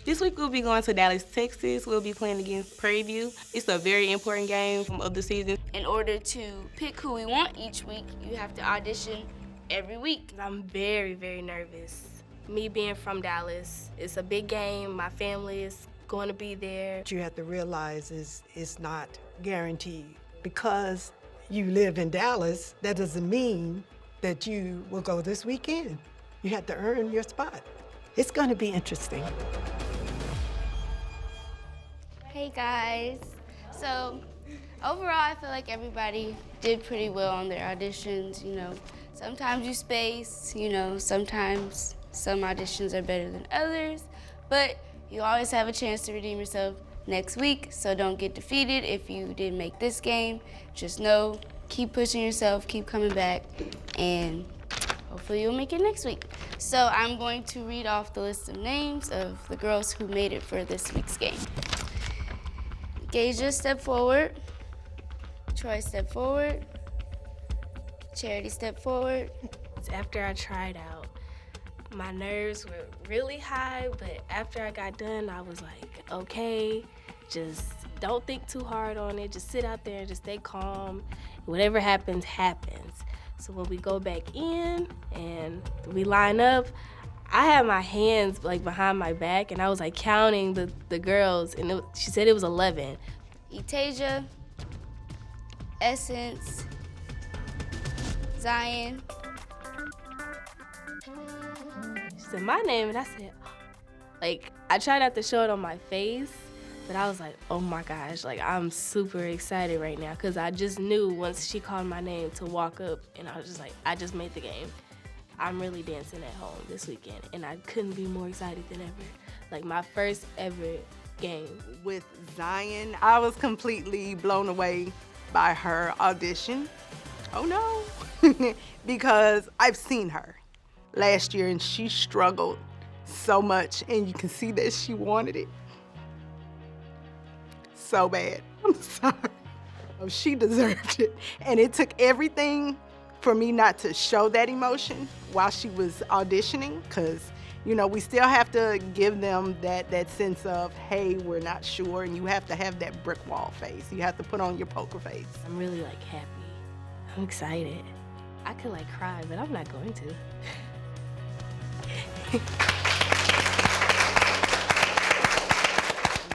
This week we'll be going to Dallas, Texas. We'll be playing against Prairie View. It's a very important game of the season. In order to pick who we want each week, you have to audition every week. I'm very, very nervous. Me being from Dallas, it's a big game. My family is going to be there. What you have to realize is it's not guaranteed. Because you live in Dallas, that doesn't mean that you will go this weekend. You have to earn your spot. It's going to be interesting. Hey guys. So overall, I feel like everybody did pretty well on their auditions. You know, sometimes you space, you know, sometimes some auditions are better than others, but you always have a chance to redeem yourself next week, so don't get defeated if you didn't make this game. Just know, keep pushing yourself, keep coming back, and hopefully you'll make it next week. So I'm going to read off the list of names of the girls who made it for this week's game. Gasia, step forward. Troy, step forward. Charity, step forward. After I tried out, my nerves were really high, but after I got done, I was like, okay, just don't think too hard on it. Just sit out there and just stay calm. Whatever happens, happens. So when we go back in and we line up, I had my hands like behind my back and I was like counting the girls, and she said it was 11. Etasia, Essence, Zion. She said my name, and I said, like, I tried not to show it on my face, but I was like, oh my gosh, like, I'm super excited right now, because I just knew once she called my name to walk up, and I was just like, I just made the game. I'm really dancing at home this weekend, and I couldn't be more excited than ever. Like, my first ever game. With Zion, I was completely blown away by her audition. Oh no, because I've seen her last year and she struggled so much, and you can see that she wanted it so bad. I'm sorry. Oh, she deserved it. And it took everything for me not to show that emotion while she was auditioning, because, you know, we still have to give them that sense of, hey, we're not sure, and you have to have that brick wall face. You have to put on your poker face. I'm really, like, happy. I'm excited. I could, like, cry, but I'm not going to.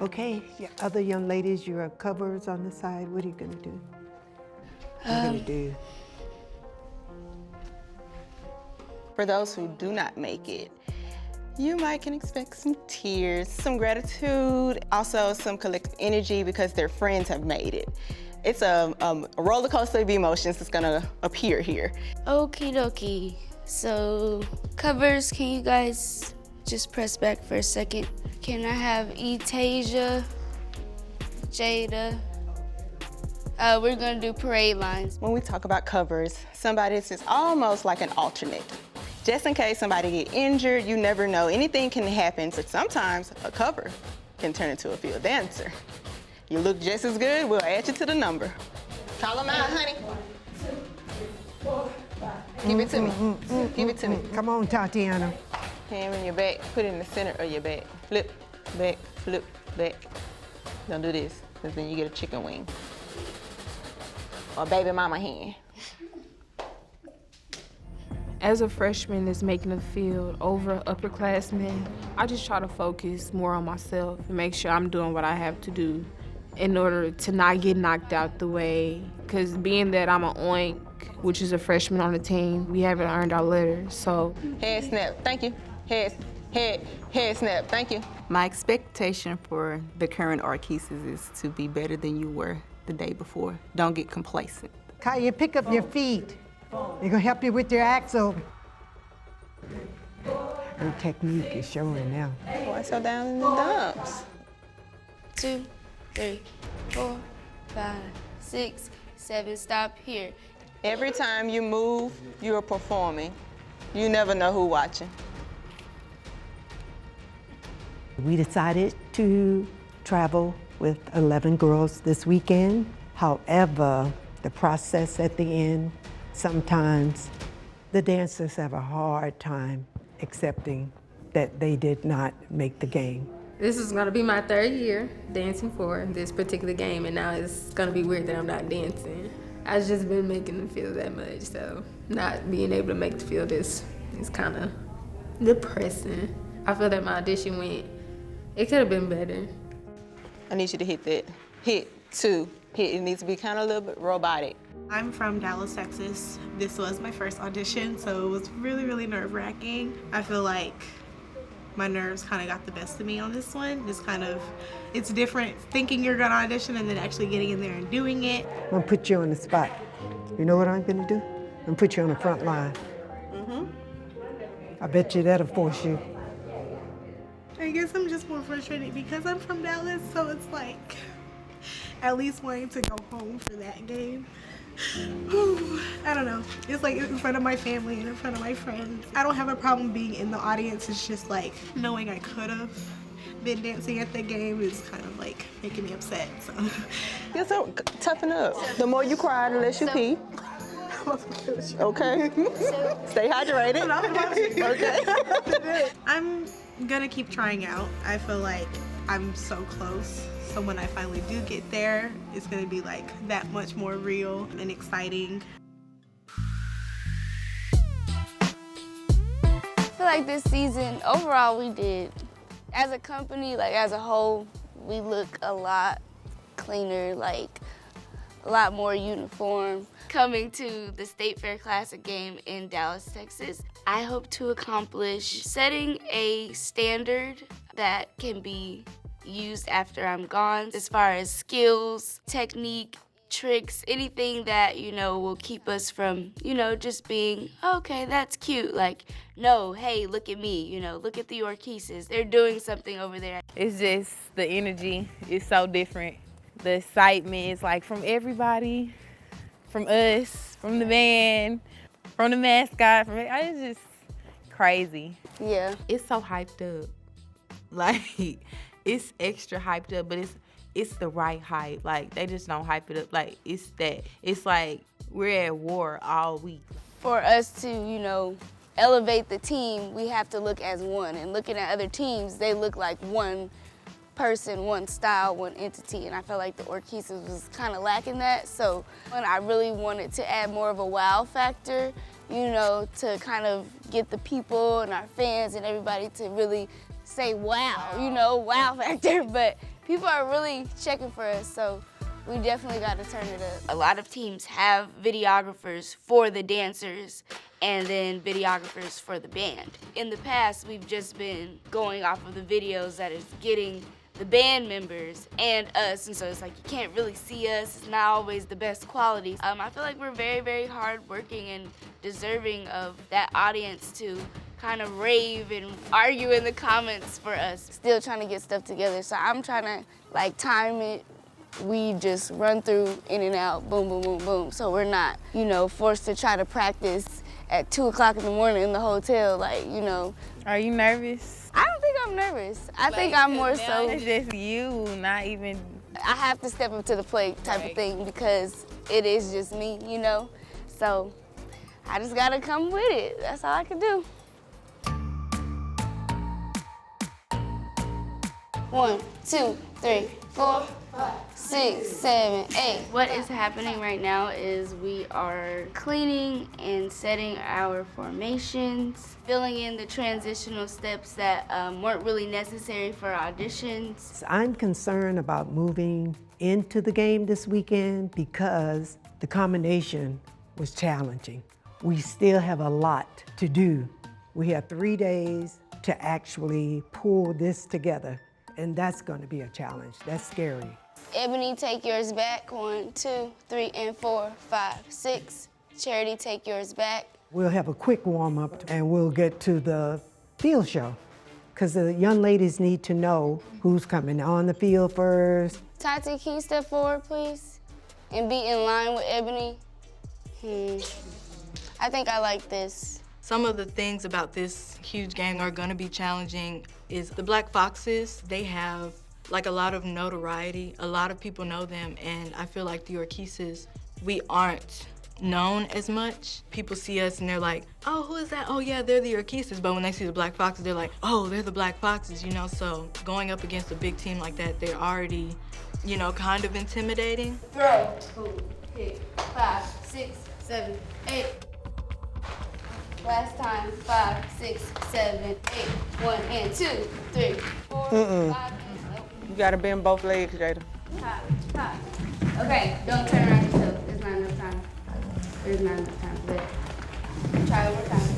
Okay, other young ladies, you're covers on the side. What are you gonna do? What are you gonna do? For those who do not make it, you might can expect some tears, some gratitude, also some collective energy because their friends have made it. It's a roller coaster of emotions that's gonna appear here. Okie dokie. So, covers, can you guys just press back for a second? Can I have Etasia, Jada? We're gonna do parade lines. When we talk about covers, somebody's just almost like an alternate. Just in case somebody get injured, you never know. Anything can happen, so sometimes a cover can turn into a field dancer. You look just as good, we'll add you to the number. Call them out, honey. 1, 2, 3, 4, 5. Give it to me. Give it to me. Come on, Tatiana. Hand in your back, put it in the center of your back. Flip, back, flip, back. Don't do this, because then you get a chicken wing. Or baby mama hand. As a freshman that's making the field over upperclassmen, I just try to focus more on myself and make sure I'm doing what I have to do in order to not get knocked out the way. Because being that I'm an oink, which is a freshman on the team, we haven't earned our letters, so. Head snap, thank you. Head snap, thank you. My expectation for the current Arkeeses is to be better than you were the day before. Don't get complacent. Kaya, pick up your feet. They're gonna help you with your axle. Your technique is showing now. Why so down in the dumps? 2, 3, 4, 5, 6, 7, stop here. Every time you move, you're performing. You never know who's watching. We decided to travel with 11 girls this weekend. However, the process at the end, sometimes the dancers have a hard time accepting that they did not make the game. This is gonna be my 3rd year dancing for this particular game, and now it's gonna be weird that I'm not dancing. I've just been making them feel that much, so not being able to make them feel this is kind of depressing. I feel that my audition it could have been better. I need you to hit that. Hit, 2, hit. It needs to be kind of a little bit robotic. I'm from Dallas, Texas. This was my first audition, so it was really, really nerve-wracking. I feel like my nerves kind of got the best of me on this one. It's different thinking you're gonna audition and then actually getting in there and doing it. I'm gonna put you on the spot. You know what I'm gonna do? I'm gonna put you on the front line. I bet you that'll force you. I guess I'm just more frustrated because I'm from Dallas, so it's like at least wanting to go home for that game. I don't know. It's like in front of my family and in front of my friends. I don't have a problem being in the audience. It's just like knowing I could have been dancing at the game is kind of like making me upset. So. Yeah, so toughen up. The more you cry, the less you pee. Okay. Stay hydrated. Okay. I'm gonna keep trying out. I feel like I'm so close. So when I finally do get there, it's gonna be like that much more real and exciting. I feel like this season, overall we did, as a company, like as a whole, we look a lot cleaner, like a lot more uniform. Coming to the State Fair Classic game in Dallas, Texas, I hope to accomplish setting a standard that can be used after I'm gone as far as skills, technique, tricks, anything that, will keep us from, just being, okay, that's cute. Like, no, hey, look at me, look at the Orkeeses. They're doing something over there. It's just the energy is so different. The excitement is like from everybody, from us, from the band, from the mascot. It's just crazy. Yeah. It's so hyped up. Like, it's extra hyped up, but it's the right hype. Like, they just don't hype it up. Like, it's like we're at war all week. For us to, elevate the team, we have to look as one. And looking at other teams, they look like one person, one style, one entity. And I felt like the Orkeeses was kind of lacking that. So when I really wanted to add more of a wow factor, to kind of get the people and our fans and everybody to really say wow, wow factor. But people are really checking for us, so we definitely got to turn it up. A lot of teams have videographers for the dancers and then videographers for the band. In the past, we've just been going off of the videos that is getting the band members and us, and so it's like you can't really see us. It's not always the best quality. I feel like we're very, very hardworking and deserving of that audience to kind of rave and argue in the comments for us. Still trying to get stuff together, so I'm trying to time it. We just run through, in and out, boom, boom, boom, boom. So we're not, forced to try to practice at 2 o'clock in the morning in the hotel, Are you nervous? I don't think I'm nervous. I think I'm more so. It's just you, not even. I have to step up to the plate type of thing because it is just me, So I just gotta come with it. That's all I can do. 1, 2, 3, 4, 5, 6, 7, 8. What is happening right now is we are cleaning and setting our formations, filling in the transitional steps that weren't really necessary for auditions. I'm concerned about moving into the game this weekend because the combination was challenging. We still have a lot to do. We have 3 days to actually pull this together. And that's going to be a challenge. That's scary. Ebony, take yours back. 1, 2, 3, and 4, 5, 6. Charity, take yours back. We'll have a quick warm-up and we'll get to the field show because the young ladies need to know who's coming on the field first. Tati, can you step forward, please? And be in line with Ebony. I think I like this. Some of the things about this huge game are gonna be challenging is the Black Foxes. They have like a lot of notoriety. A lot of people know them, and I feel like the Orkeeses, we aren't known as much. People see us and they're like, oh, who is that? Oh yeah, they're the Orchesis. But when they see the Black Foxes, they're like, oh, they're the Black Foxes, you know? So going up against a big team like that, they're already, you know, kind of intimidating. Throw, hit, 5, 6, 7, 8. Last time, 5, 6, 7, 8. 1 and 2, 3, 4, 5, and You gotta bend both legs, Jada. 5. Okay, don't turn around yourself. There's not enough time. There's not enough time for that. Try one more time.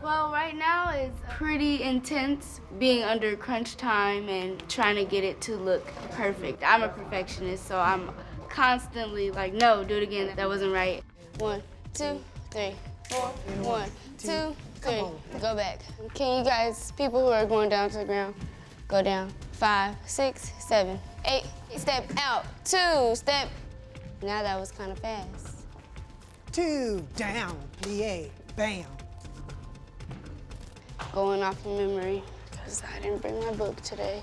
Well, right now is pretty intense being under crunch time and trying to get it to look perfect. I'm a perfectionist, so I'm constantly like, no, do it again. That wasn't right. 1, 2, 3, 4. 1, 2, 3. Go back. Can you guys, people who are going down to the ground, go down. 5, 6, 7, 8. Step out. 2, step. Now that was kind of fast. 2, down, plie, bam. Going off of memory, because I didn't bring my book today.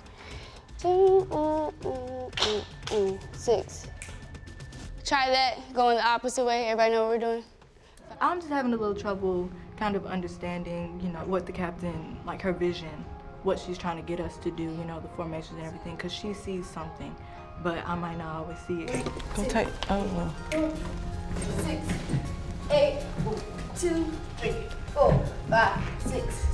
6. Try that, going the opposite way. Everybody know what we're doing? I'm just having a little trouble kind of understanding, you know, what the captain, like her vision, what she's trying to get us to do, you know, the formations and everything, because she sees something, but I might not always see it. Go take, 6, 8, 2, 3, 4, 5, 6,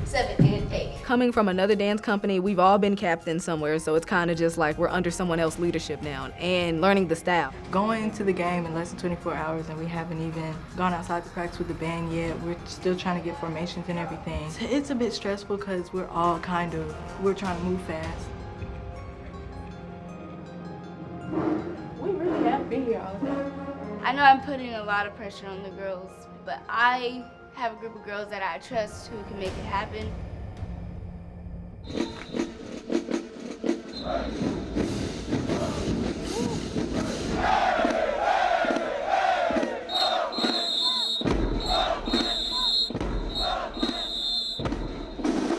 7, and 8. Coming from another dance company, we've all been captains somewhere, so it's kind of just like we're under someone else's leadership now and learning the style. Going to the game in less than 24 hours and we haven't even gone outside to practice with the band yet. We're still trying to get formations and everything. It's a bit stressful because we're all we're trying to move fast. We really have been here all the time. I know I'm putting a lot of pressure on the girls, but I have a group of girls that I trust who can make it happen.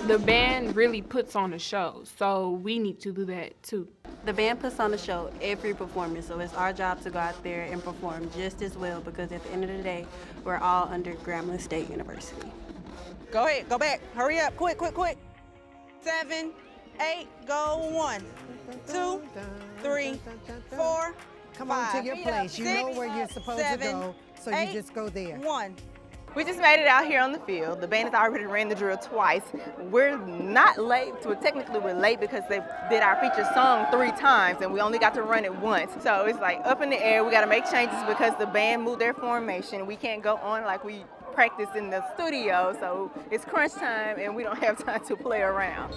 The band really puts on a show, so we need to do that too. The band puts on a show every performance, so it's our job to go out there and perform just as well, because at the end of the day, we're all under Grambling State University. Go ahead, go back. Hurry up, quick. 7, 8, go 1, 2, 3, 4, Come 5, on to your place. You know 6, where you're supposed 7, to go, so 8, you just go there. 1. We just made it out here on the field. The band has already ran the drill twice. We're not late, so technically we're late because they did our feature song 3 times and we only got to run it once. So it's like up in the air. We got to make changes because the band moved their formation. We can't go on like we practice in the studio, so it's crunch time and we don't have time to play around.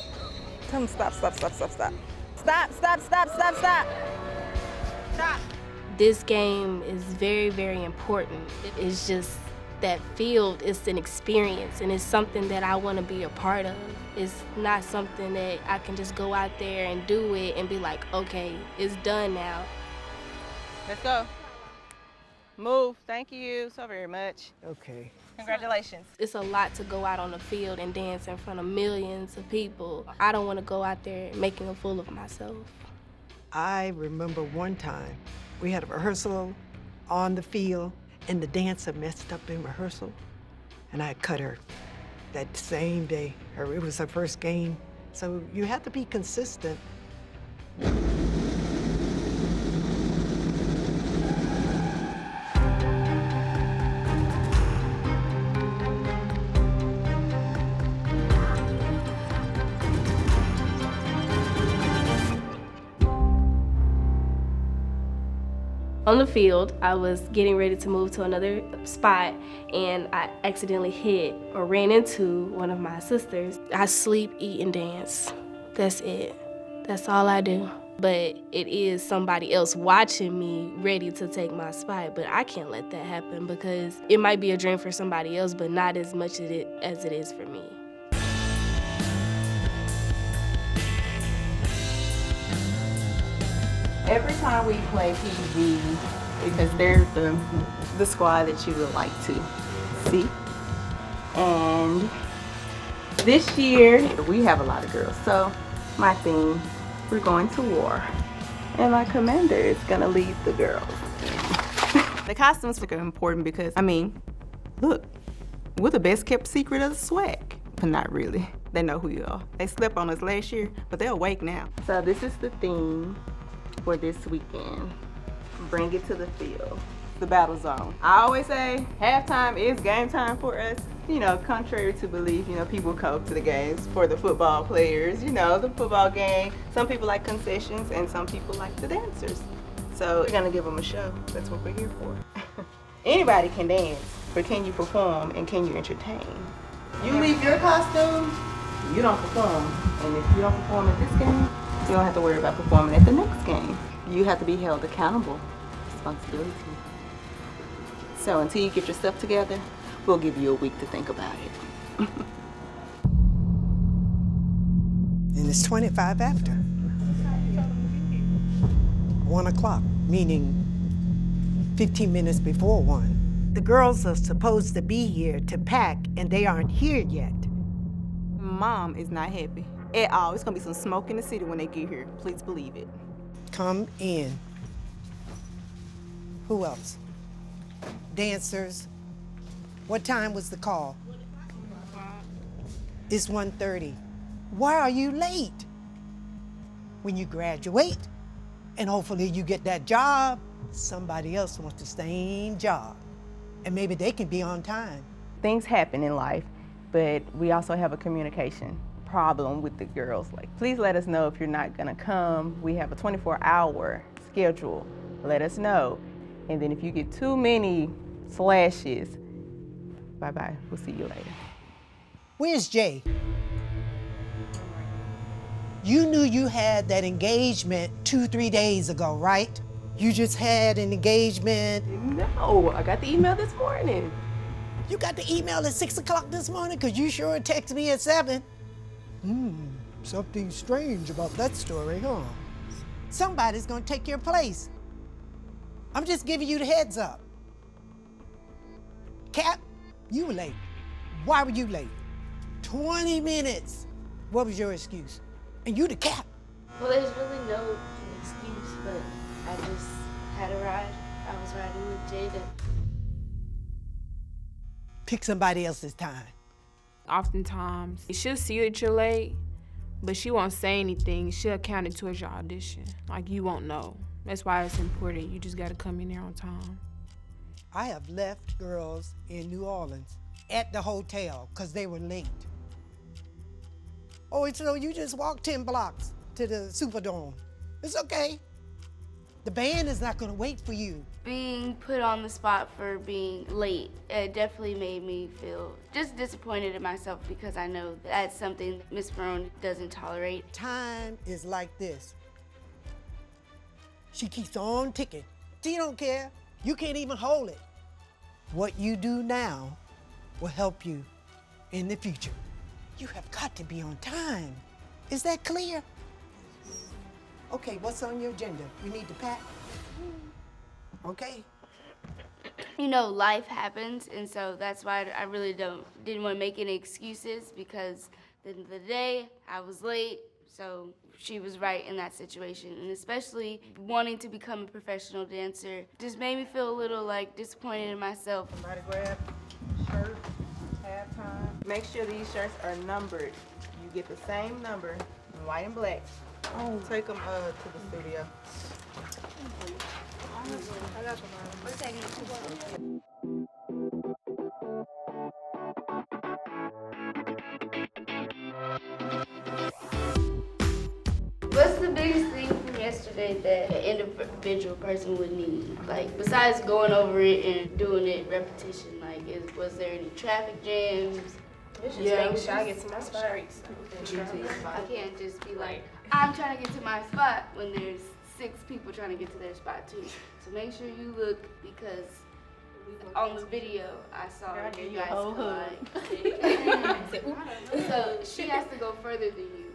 Tell them stop. Stop. This game is very, very important. It's just that field is an experience and it's something that I want to be a part of. It's not something that I can just go out there and do it and be like, okay, it's done now. Let's go. Move. Thank you so very much. Okay. Congratulations. It's a lot to go out on the field and dance in front of millions of people. I don't want to go out there making a fool of myself. I remember one time we had a rehearsal on the field and the dancer messed up in rehearsal and I cut her that same day. It was her first game. So you have to be consistent. On the field, I was getting ready to move to another spot and I accidentally hit or ran into one of my sisters. I sleep, eat, and dance. That's it. That's all I do. But it is somebody else watching me ready to take my spot, but I can't let that happen because it might be a dream for somebody else, but not as much as it is for me. Every time we play PG, because they're the squad that you would like to see. And this year, we have a lot of girls. So my theme, we're going to war. And my commander is gonna lead the girls. The costumes are important because, I mean, look, we're the best kept secret of the swag. But not really. They know who you are. They slept on us last year, but they're awake now. So this is the theme for this weekend. Bring it to the field. The battle zone. I always say halftime is game time for us. You know, contrary to belief, you know, people come to the games for the football players, you know, the football game. Some people like concessions and some people like the dancers. So we're gonna give them a show. That's what we're here for. Anybody can dance, but can you perform and can you entertain? You leave your costume, you don't perform. And if you don't perform at this game, you don't have to worry about performing at the next game. You have to be held accountable. Responsibility. So until you get your stuff together, we'll give you a week to think about it. And it's 25 after. 1 o'clock, meaning 15 minutes before 1. The girls are supposed to be here to pack, and they aren't here yet. Mom is not happy at all. It's gonna be some smoke in the city when they get here. Please believe it. Come in. Who else? Dancers. What time was the call? It's 1:30. Why are you late? When you graduate, and hopefully you get that job, somebody else wants the same job. And maybe they can be on time. Things happen in life, but we also have a communication problem with the girls. Like, please let us know if you're not gonna come. We have a 24-hour schedule. Let us know. And then if you get too many slashes, bye-bye, we'll see you later. Where's Jay? You knew you had that engagement 2-3 days ago, right? You just had an engagement. No, I got the email this morning. You got the email at 6 o'clock this morning? Because you sure texted me at 7. Something strange about that story, huh? Somebody's gonna take your place. I'm just giving you the heads up. Cap, you were late. Why were you late? 20 minutes. What was your excuse? And you the cap. Well, there's really no excuse, but I just had a ride. I was riding with Jada. Pick somebody else's time. Oftentimes, she'll see that you're late, but she won't say anything. She'll count it towards your audition. Like, you won't know. That's why it's important. You just gotta come in there on time. I have left girls in New Orleans at the hotel because they were late. Oh, so you just walked 10 blocks to the Superdome. It's okay. The band is not gonna wait for you. Being put on the spot for being late, it definitely made me feel just disappointed in myself because I know that's something Miss Barone doesn't tolerate. Time is like this. She keeps on ticking. She don't care. You can't even hold it. What you do now will help you in the future. You have got to be on time. Is that clear? Okay, what's on your agenda? You need to pack? Okay. You know, life happens, and so that's why I really didn't want to make any excuses because at the end of the day, I was late, so she was right in that situation. And especially wanting to become a professional dancer just made me feel a little like disappointed in myself. Somebody grab shirt, halftime. Make sure these shirts are numbered. You get the same number in white and black. Oh. Take them to the studio. I got them. We're taking it to What's the biggest thing from yesterday that an individual person would need? Like, besides going over it and doing it repetition, like, was there any traffic jams? Yeah, making sure I get to my spot. I can't just be like, I'm trying to get to my spot when there's 6 people trying to get to their spot too. So make sure you look because on the video I saw you guys collide. So she has to go further than you.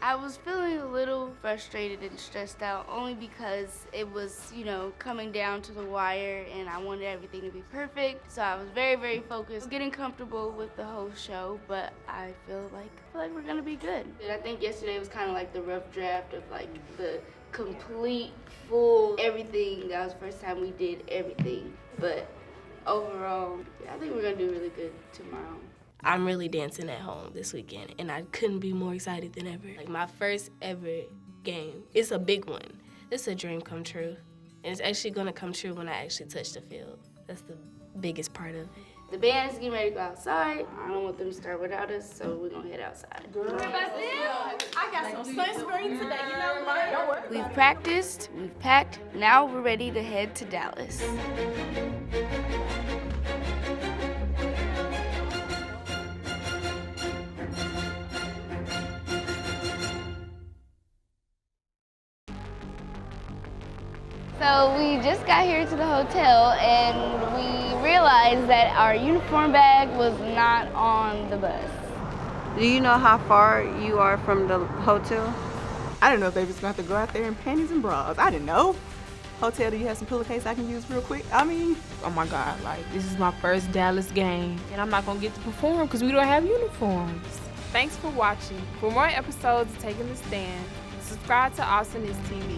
I was feeling a little frustrated and stressed out only because it was, you know, coming down to the wire and I wanted everything to be perfect. So I was very, very focused, getting comfortable with the whole show, but I feel like we're gonna be good. And I think yesterday was kind of like the rough draft of like the complete, full, everything. That was the first time we did everything. But overall, I think we're gonna do really good tomorrow. I'm really dancing at home this weekend, and I couldn't be more excited than ever. Like my first ever game. It's a big one. It's a dream come true. And it's actually gonna come true when I actually touch the field. That's the biggest part of it. The band is getting ready to go outside. I don't want them to start without us, so we're gonna head outside. I got some sunscreen today, you know what? Don't worry. We've practiced, we've packed, now we're ready to head to Dallas. So we just got here to the hotel and we realized that our uniform bag was not on the bus. Do you know how far you are from the hotel? I didn't know if they was gonna have to go out there in panties and bras. I didn't know. Hotel, do you have some pillowcase I can use real quick? I mean, Oh my God, like this is my first Dallas game and I'm not gonna get to perform because we don't have uniforms. Thanks for watching. For more episodes of Taking the Stand, subscribe to Awesomeness TV.